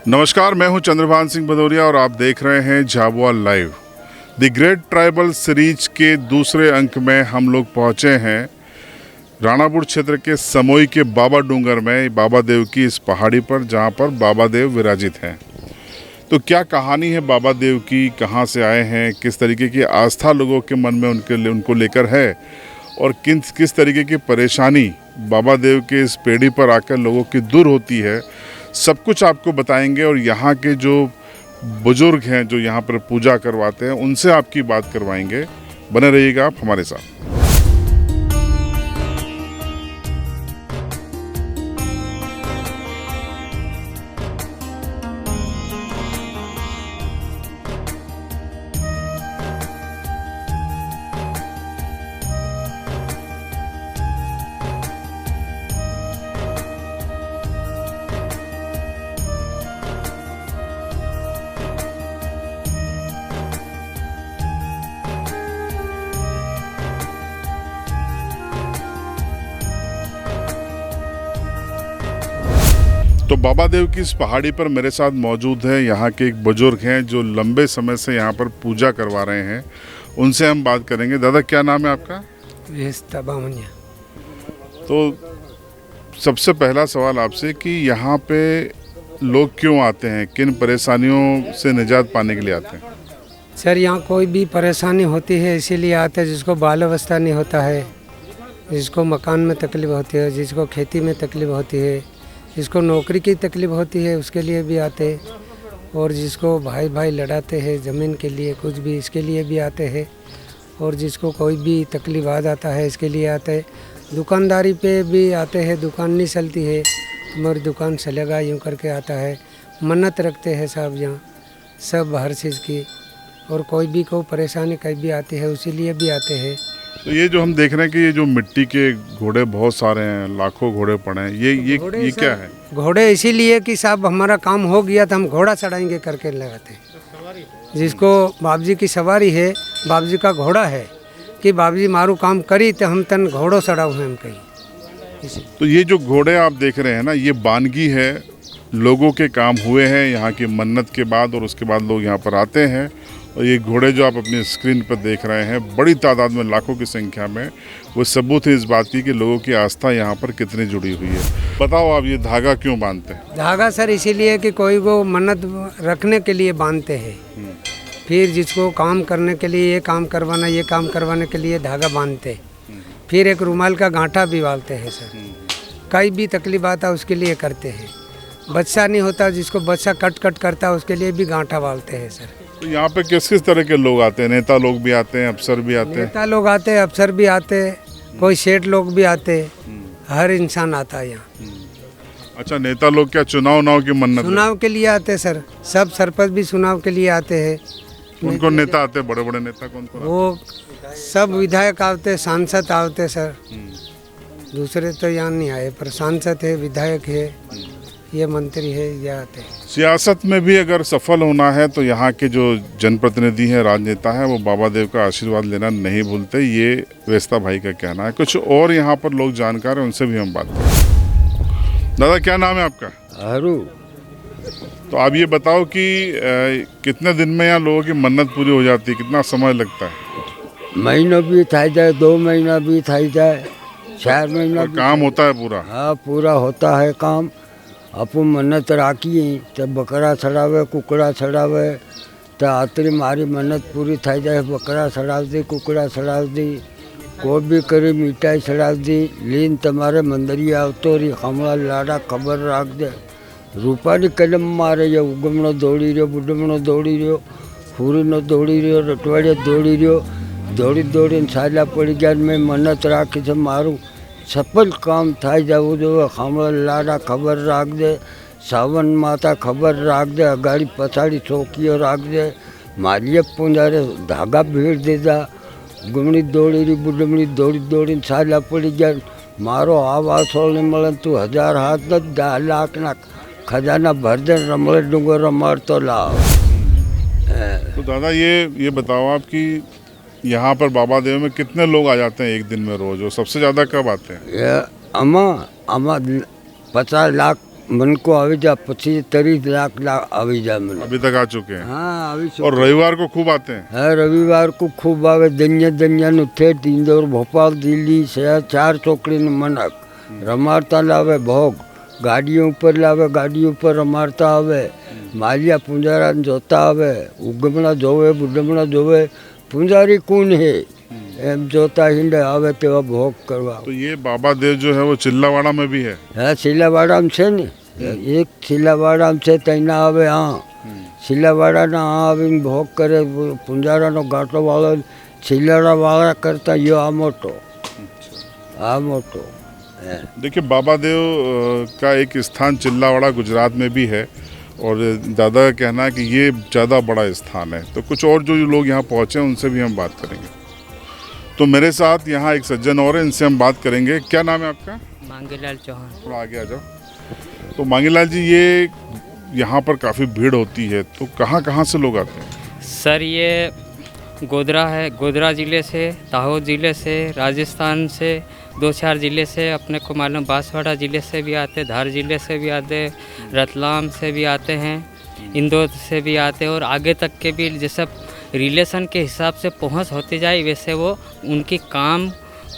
नमस्कार, मैं हूं चंद्रभान सिंह भदौरिया और आप देख रहे हैं Jhabua live. The great tribal series के दूसरे अंक में हम लोग पहुंचे हैं राणापुर क्षेत्र के समोई के बाबा डूंगर में, बाबा देव की इस पहाड़ी पर, जहां पर बाबा देव विराजित हैं। तो क्या कहानी है बाबा देव की, कहां से आए हैं, किस तरीके की आस्था लोगों के मन में उनको लेकर है और किस तरीके की परेशानी बाबा देव के इस पेड़ी पर आकर लोगों की दूर होती है, सब कुछ आपको बताएंगे। और यहाँ के जो बुजुर्ग हैं जो यहाँ पर पूजा करवाते हैं, उनसे आपकी बात करवाएंगे। बने रहिएगा आप हमारे साथ। तो बाबा देव की इस पहाड़ी पर मेरे साथ मौजूद है यहाँ के एक बुजुर्ग हैं जो लंबे समय से यहाँ पर पूजा करवा रहे हैं। उनसे हम बात करेंगे। दादा, क्या नाम है आपका? तो सबसे पहला सवाल आपसे कि यहाँ पे लोग क्यों आते हैं, किन परेशानियों से निजात पाने के लिए आते हैं? सर, यहाँ कोई भी परेशानी होती है इसीलिए आते हैं। जिसको बाल अवस्था नहीं होता है, जिसको मकान में तकलीफ होती है, जिसको खेती में तकलीफ होती है, जिसको नौकरी की तकलीफ होती है, उसके लिए भी आते हैं। और जिसको भाई भाई लड़ाते हैं ज़मीन के लिए, कुछ भी, इसके लिए भी आते हैं। और जिसको कोई भी तकलीफ आ जाता है, इसके लिए आते हैं। दुकानदारी पे भी आते हैं, दुकान नहीं चलती है, तुम्हारी दुकान चलेगा, यूँ करके आता है। मन्नत रखते हैं सब यहाँ, सब हर चीज़ की। और कोई भी को परेशानी कहीं भी आती है, उसी लिए भी आते हैं। तो ये जो हम देख रहे हैं कि ये जो मिट्टी के घोड़े बहुत सारे हैं, लाखों घोड़े पड़े हैं, ये क्या है? घोड़े इसीलिए कि साहब हमारा काम हो गया तो हम घोड़ा चढ़ाएंगे करके लगाते हैं। जिसको बाबजी की सवारी है, बाबजी का घोड़ा है कि बाबजी मारू काम करी तो हम तन घोड़ो चढ़ाऊ हैं हम कहीं। तो ये जो घोड़े आप देख रहे हैं ना, ये बानगी है, लोगों के काम हुए हैं यहाँ की मन्नत के बाद, और उसके बाद लोग यहाँ पर आते हैं। और ये घोड़े जो आप अपनी स्क्रीन पर देख रहे हैं, बड़ी तादाद में, लाखों की संख्या में, वो सबूत है इस बात की कि लोगों की आस्था यहाँ पर कितनी जुड़ी हुई है। बताओ आप, ये धागा क्यों बांधते हैं? धागा सर इसीलिए कि कोई को मन्नत रखने के लिए बांधते हैं। फिर जिसको काम करने के लिए, ये काम करवाना, ये काम करवाने के लिए धागा बांधते। फिर एक रुमाल का गांठा भी बांधते हैं सर। कहीं भी तकलीफ आता उसके लिए करते हैं। बच्चा नहीं होता, जिसको बच्चा कट करता है, उसके लिए भी गांठा बांधते हैं सर। तो यहाँ पे किस तरह के लोग आते हैं? नेता लोग भी आते हैं, अफसर भी आते हैं? नेता लोग आते हैं, अफसर भी आते हैं, कोई सेठ लोग भी आते हैं, हर इंसान आता है यहाँ। अच्छा, नेता लोग क्या चुनाव की मन्नत? चुनाव के लिए आते हैं सर, सब सरपंच भी चुनाव के लिए आते हैं। कौन नेता आते हैं? बड़े बड़े नेता कौन? वो सब विधायक आते, सांसद आते सर। दूसरे तो यहाँ नहीं आए, पर सांसद है, विधायक है, ये मंत्री है, ये आते हैं। सियासत में भी अगर सफल होना है तो यहाँ के जो जनप्रतिनिधि हैं, राजनेता हैं, वो बाबा देव का आशीर्वाद लेना नहीं भूलते। ये वेस्ता भाई का कहना है। कुछ और यहाँ पर लोग जानकार हैं, उनसे भी हम बात करें। दादा, क्या नाम है आपका? हरू। तो आप ये बताओ कि कितने दिन में यहाँ लोगों की मन्नत पूरी हो जाती है? कितना समय लगता है? महीना भी था जाए, 2 महीना भी था जाए, 4 महीना भी। काम होता है पूरा? हाँ, पूरा होता है काम। अपन मन्नत राखी तो बकरा चढ़ावे, कुकड़ा चढ़ावे, तो आतरी मारी मन्नत पूरी थी जाए, बकरा चढ़ाव दी, कुकड़ा चढ़ाव दी, कोई भी करी मिठाई चढ़ाव दी। लीन तुम्हारे मंदिर आवतो रही, हमला लाड़ा खबर राख दे। रूपानी कलम मारे, ये उगमणो दौड़ी रहो, बुडमणो दौड़ी रहो, फूरीनो दौड़ी रहो, रटवाड़िया दौड़ी रहो, दौड़ी साला पड़ी गया। मैं मन्नत राखी से मारूँ सफल काम थाई जाऊ जो। हमला लाड़ा खबर राख दे, सावन माता खबर राख दे, अगाड़ी पछाड़ी चौकीओ राख दे, मालिया पुंजारे धागा भीड़ दे जा। गुमड़ी दौड़ी रही, बुडमणी दौड़ी साला पड़ी गया। मारो आवाज सोने मलन तू 1000 हाथ न 10 लाख ना खजाना भर दे, रमले डूंगर रमार तो लाओ। तो दादा, ये बताओ आप कि यहाँ पर बाबा देव में कितने लोग आ जाते हैं एक दिन में रोज, और सबसे ज़्यादा कब आते हैं? ये अमा 50 लाख मन को આવી જાય 25-30 લાખ આવી જાય મને। अभी तक आ चुके हैं हाँ આવી और रविवार को खूब आते हैं। है रविवार को खूब आवे। दन्या नु ठेठ इंदौर भोपाल दिल्ली शहर 4 ચોકડી નું मनक रमाड़ता लावे भोग गाड़ियों ऊपर लावे गाड़ियों ऊपर रमाड़ता आवे मालिया पुंजारा जोता आवे उगमणा जोवे बुडमणा जोवे पुंजारी कौन है एम जोता हिंडे आवे तेवा भोग करवा। तो ये बाबा देव जो है वो चिल्लावाड़ा में भी है सिलावाड़ा में छे ने एक सिलावाड़ा में छे तैना आवे। हाँ सिलावाड़ा ना आवीने भोग करे पुंजारा नो गाटो वालो सिलाड़ा वाला करता यो आ मोटो है। देखिए बाबा देव का एक स्थान चिल्लावाड़ा गुजरात में भी है और दादा का कहना है कि ये ज़्यादा बड़ा स्थान है। तो कुछ और जो लोग यहाँ पहुँचे हैं उनसे भी हम बात करेंगे। तो मेरे साथ यहाँ एक सज्जन और है, इनसे हम बात करेंगे। क्या नाम है आपका? मांगीलाल चौहान। थोड़ा आगे आ जाओ। तो मांगीलाल जी ये यहाँ पर काफ़ी भीड़ होती है, तो कहाँ कहाँ से लोग आते हैं? सर ये गोधरा है, गोधरा ज़िले से, दाहोद ज़िले से, राजस्थान से 2-4 ज़िले से, अपने को मालूम बांसवाड़ा ज़िले से भी आते, धार ज़िले से भी आते, रतलाम से भी आते हैं, इंदौर से भी आते और आगे तक के भी जैसे रिलेशन के हिसाब से पहुंच होती जाए वैसे वो उनकी काम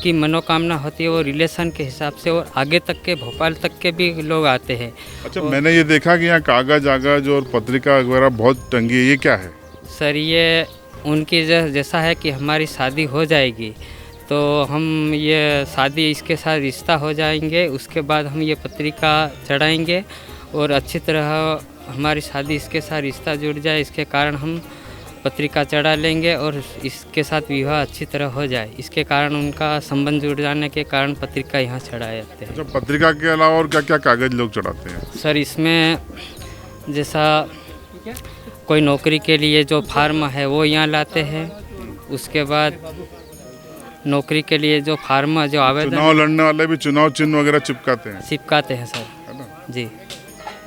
की मनोकामना होती है वो रिलेशन के हिसाब से और आगे तक के भोपाल तक के भी लोग आते हैं। अच्छा मैंने ये देखा कि यहाँ कागज आगज और पत्रिका वगैरह बहुत टंगी है, ये क्या है? सर ये उनकी जैसा है कि हमारी शादी हो जाएगी तो हम ये शादी इसके साथ रिश्ता हो जाएंगे, उसके बाद हम ये पत्रिका चढ़ाएंगे और अच्छी तरह हमारी शादी इसके साथ रिश्ता जुड़ जाए इसके कारण हम पत्रिका चढ़ा लेंगे और इसके साथ विवाह अच्छी तरह हो जाए इसके कारण उनका संबंध जुड़ जाने के कारण पत्रिका यहाँ चढ़ाए जाते हैं। अच्छा पत्रिका के अलावा और क्या क्या कागज लोग चढ़ाते हैं? सर इसमें जैसा कोई नौकरी के लिए जो फार्म है वो यहाँ लाते हैं, उसके बाद नौकरी के लिए जो फार्म जो आवेदन चुनाव लड़ने वाले भी चुनाव चिन्ह वगैरह चिपकाते हैं सर, है ना? जी।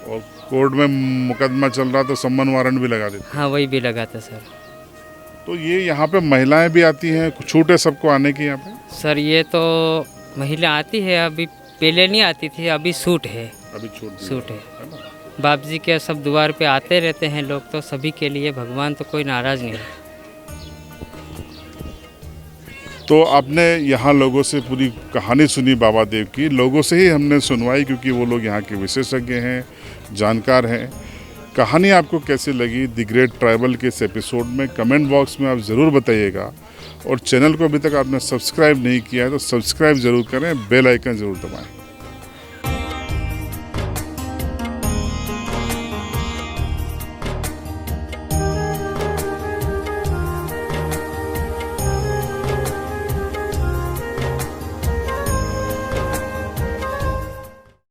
और कोर्ट में मुकदमा चल रहा तो सम्मन वारंट भी लगा देते। हाँ वही भी लगाते सर। तो ये यहाँ पे महिलाएं भी आती हैं, छूट है सबको आने की यहाँ पे? सर ये तो महिला आती है, अभी पहले नहीं आती थी, अभी सूट है, अभी सूट है। बाप जी के सब द्वार पे आते रहते हैं लोग, तो सभी के लिए भगवान तो कोई नाराज़ नहीं है। तो आपने यहाँ लोगों से पूरी कहानी सुनी बाबा देव की, लोगों से ही हमने सुनवाई क्योंकि वो लोग यहाँ के विशेषज्ञ हैं, जानकार हैं। कहानी आपको कैसी लगी द ग्रेट ट्राइबल के इस एपिसोड में कमेंट बॉक्स में आप ज़रूर बताइएगा और चैनल को अभी तक आपने सब्सक्राइब नहीं किया है तो सब्सक्राइब ज़रूर करें, बेल आइकन ज़रूर दबाएं।